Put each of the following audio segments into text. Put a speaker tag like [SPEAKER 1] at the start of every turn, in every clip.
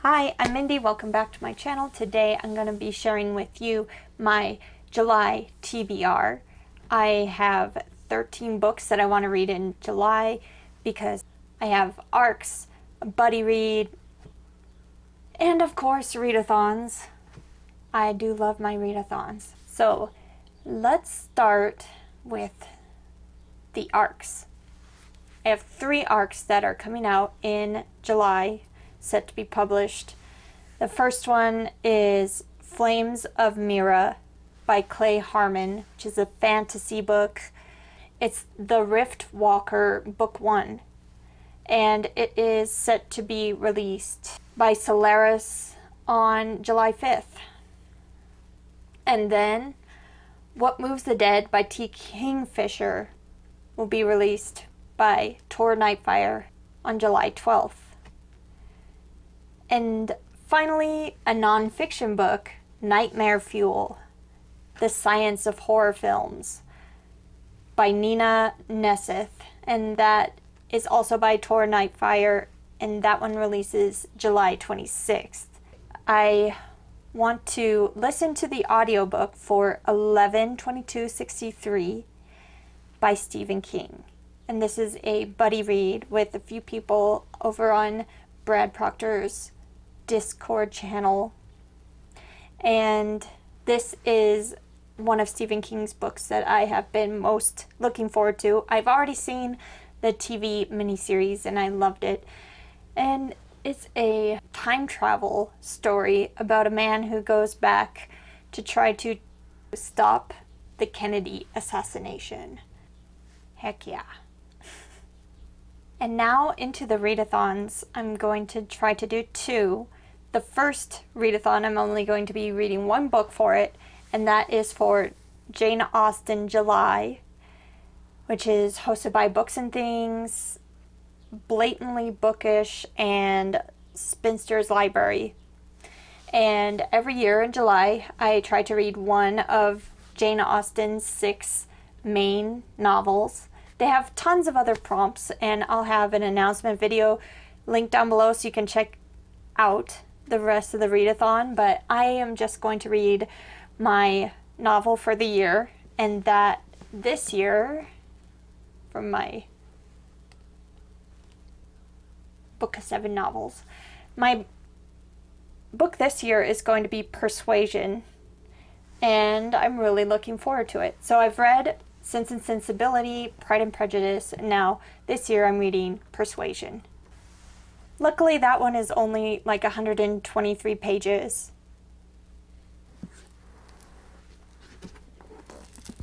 [SPEAKER 1] Hi, I'm Mindy. Welcome back to my channel. Today I'm going to be sharing with you my July TBR. I have 13 books that I want to read in July because I have ARCs, a buddy read, and of course readathons. I do love my readathons. So let's start with the ARCs. I have 3 ARCs that are coming out in July, set to be published. The first one is Flames of Mira by Clay Harmon, which is a fantasy book. It's the Rift Walker Book 1, and it is set to be released by Solaris on July 5th. And then What Moves the Dead by T. Kingfisher will be released by Tor Nightfire on July 12th. And finally, a nonfiction book, Nightmare Fuel, The Science of Horror Films by Nina Neseth, and that is also by Tor Nightfire, and that one releases July 26th. I want to listen to the audiobook for 11/22/63 by Stephen King. And this is a buddy read with a few people over on Brad Proctor's Discord channel. And this is one of Stephen King's books that I have been most looking forward to. I've already seen the TV miniseries and I loved it. And it's a time travel story about a man who goes back to try to stop the Kennedy assassination. Heck yeah. And now into the readathons. I'm going to try to do 2. The first readathon, I'm only going to be reading 1 book for it, and that is for Jane Austen July, which is hosted by Books and Things, Blatantly Bookish, and Spinster's Library. And every year in July, I try to read one of Jane Austen's 6 main novels. They have tons of other prompts, and I'll have an announcement video linked down below so you can check out the rest of the readathon, but I am just going to read my novel for the year, and that this year, from my book of 7 novels, my book this year is going to be Persuasion, and I'm really looking forward to it. So I've read Sense and Sensibility, Pride and Prejudice, and now this year I'm reading Persuasion. Luckily that one is only like 123 pages.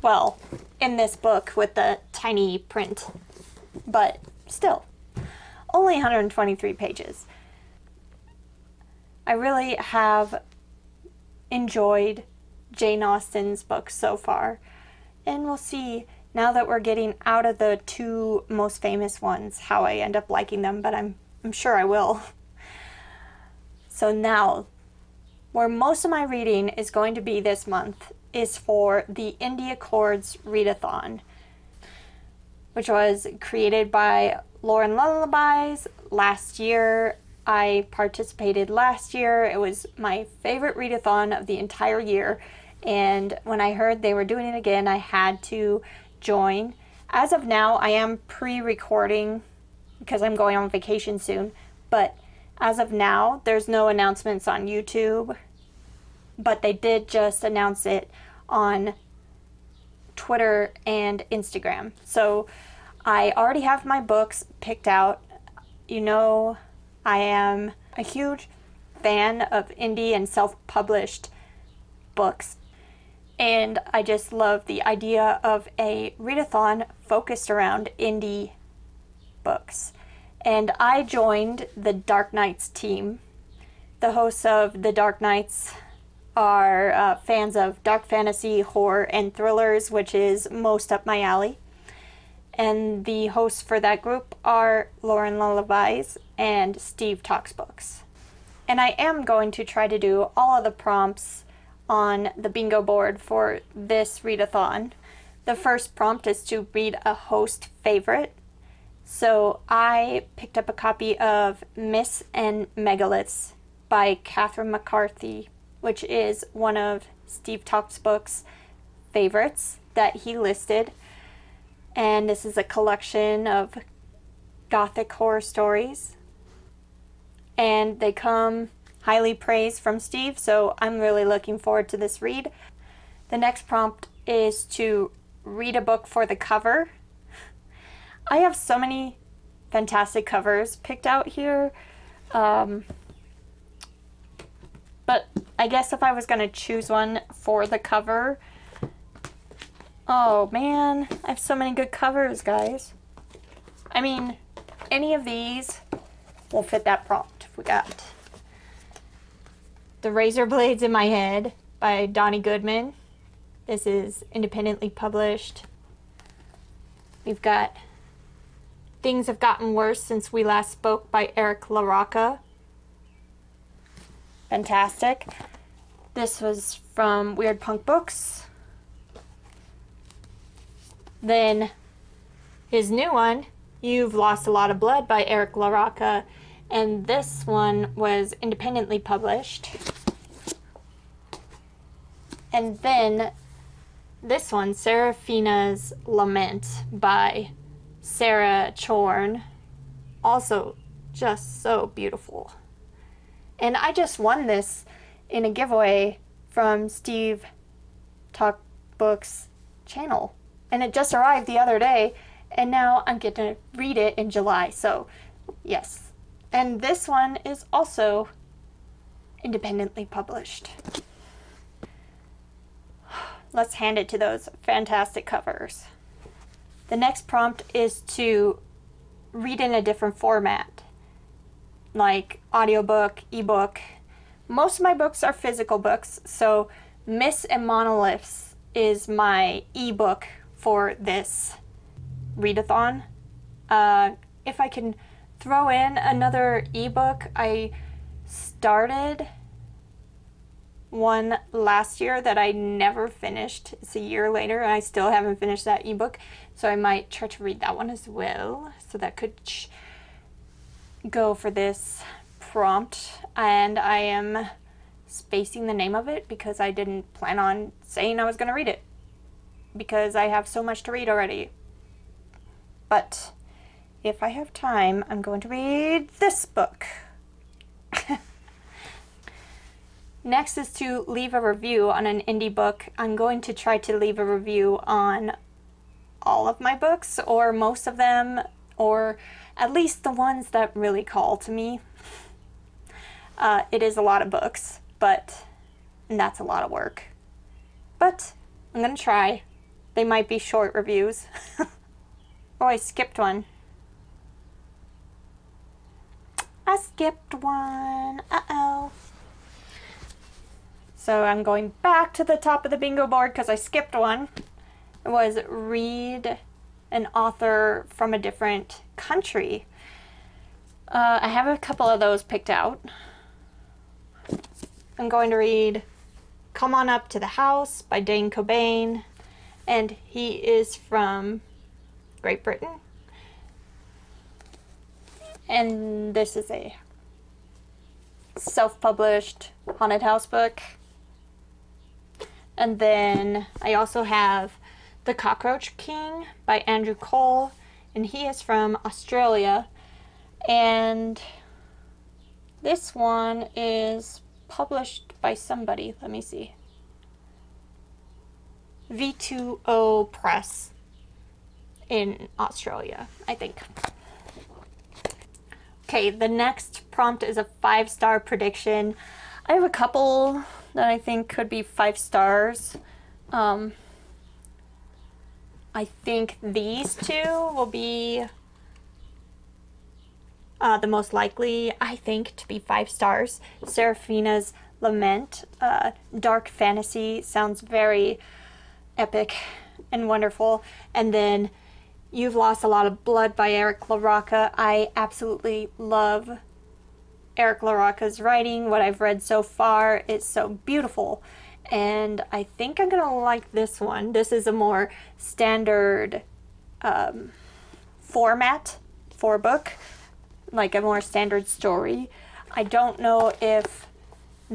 [SPEAKER 1] Well, in this book with the tiny print, but still, only 123 pages. I really have enjoyed Jane Austen's books so far. And we'll see, now that we're getting out of the 2 most famous ones, how I end up liking them, but I'm sure I will. So now, where most of my reading is going to be this month is for the Indie Accords Readathon, which was created by Lauren Lullabies last year. I participated last year. It was my favorite readathon of the entire year. And when I heard they were doing it again, I had to join. As of now, I am pre-recording because I'm going on vacation soon. But as of now, there's no announcements on YouTube. But they did just announce it on Twitter and Instagram. So I already have my books picked out. You know, I am a huge fan of indie and self-published books. And I just love the idea of a readathon focused around indie books. And I joined the Dark Knights team. The hosts of the Dark Knights are fans of dark fantasy, horror, and thrillers, which is most up my alley. And the hosts for that group are Lauren Lullabies and Steve Talks Books. And I am going to try to do all of the prompts on the bingo board for this readathon. The first prompt is to read a host favorite. So I picked up a copy of Myths and Megaliths by Catherine McCarthy, which is one of Steve Talks Books' favorites that he listed. And this is a collection of gothic horror stories. And they come highly praised from Steve, so I'm really looking forward to this read. The next prompt is to read a book for the cover. I have so many fantastic covers picked out here. But I guess if I was going to choose one for the cover... Oh man, I have so many good covers, guys. I mean, any of these will fit that prompt. We got The Razor Blades in My Head by Donnie Goodman. This is independently published. We've got Things Have Gotten Worse Since We Last Spoke by Eric LaRocca. Fantastic. This was from Weird Punk Books. Then his new one, You've Lost a Lot of Blood by Eric LaRocca, and this one was independently published. And then this one, Seraphina's Lament by Sarah Chorn, also just so beautiful. And I just won this in a giveaway from Steve Talk Books channel. And it just arrived the other day, and now I'm getting to read it in July, so yes. And this one is also independently published. Let's hand it to those fantastic covers. The next prompt is to read in a different format, like audiobook, ebook. Most of my books are physical books, so Myths and Monoliths is my ebook for this readathon. If I can throw in another ebook, I started one last year that I never finished. It's a year later and I still haven't finished that ebook, so I might try to read that one as well. So that could go for this prompt, and I am spacing the name of it because I didn't plan on saying I was going to read it, because I have so much to read already. But if I have time, I'm going to read this book. Next is to leave a review on an indie book. I'm going to try to leave a review on all of my books, or most of them, or at least the ones that really call to me. It is a lot of books, and that's a lot of work. But I'm going to try. They might be short reviews. Oh, I skipped one. I skipped one. Uh-oh. So I'm going back to the top of the bingo board because I skipped one. It was read an author from a different country. I have a couple of those picked out. I'm going to read Come On Up to the House by Dane Cobain, and he is from Great Britain. And this is a self-published haunted house book. And then I also have The Cockroach King by Andrew Cole, and he is from Australia. And this one is published by somebody. Let me see. V2O Press in Australia, I think. Okay, the next prompt is a 5-star prediction. I have a couple that I think could be 5 stars. I think these two will be the most likely, I think, to be 5 stars. Seraphina's Lament, dark fantasy, sounds very epic and wonderful. And then You've Lost a Lot of Blood by Eric LaRocca. I absolutely love Eric LaRocca's writing. What I've read so far is so beautiful, and I think I'm gonna like this one. This is a more standard format for a book, like a more standard story. I don't know if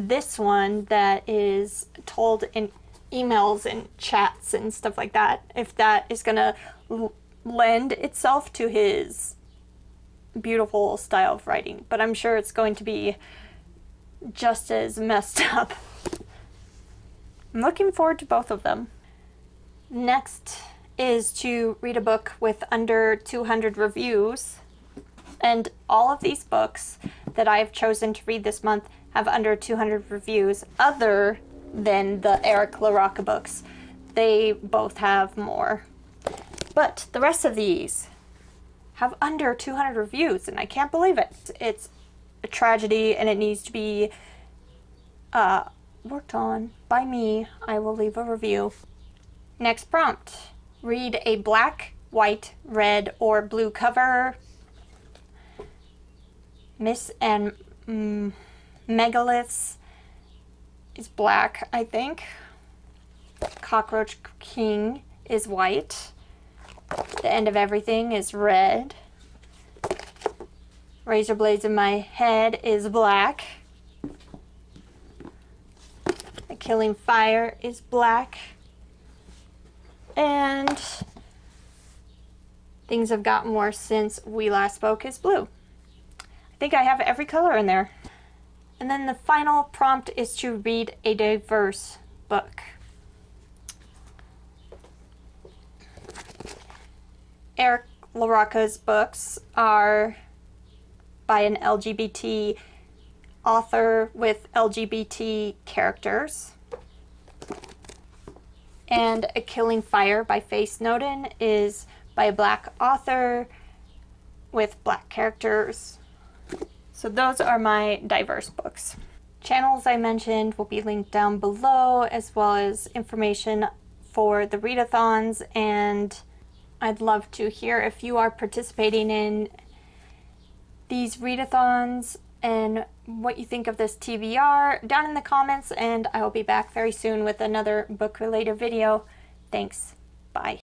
[SPEAKER 1] this one that is told in emails and chats and stuff like that, if that is gonna lend itself to his beautiful style of writing. But I'm sure it's going to be just as messed up. I'm looking forward to both of them. Next is to read a book with under 200 reviews. And all of these books that I've chosen to read this month have under 200 reviews, other than the Eric LaRocca books. They both have more. But the rest of these have under 200 reviews, and I can't believe it. It's a tragedy, and it needs to be worked on by me. I will leave a review. Next prompt. Read a black, white, red, or blue cover. Miss and Megaliths is black, I think. Cockroach King is white. The End of Everything is red. Razor Blades in My Head is black. The Killing Fire is black. And Things Have Gotten Worse Since We Last Spoke is blue. I think I have every color in there. And then the final prompt is to read a diverse book. Eric LaRocca's books are by an LGBT author with LGBT characters. And A Killing Fire by Faye Snowden is by a black author with black characters. So those are my diverse books. Channels I mentioned will be linked down below, as well as information for the readathons, and I'd love to hear if you are participating in these readathons and what you think of this TBR down in the comments, and I will be back very soon with another book-related video. Thanks. Bye.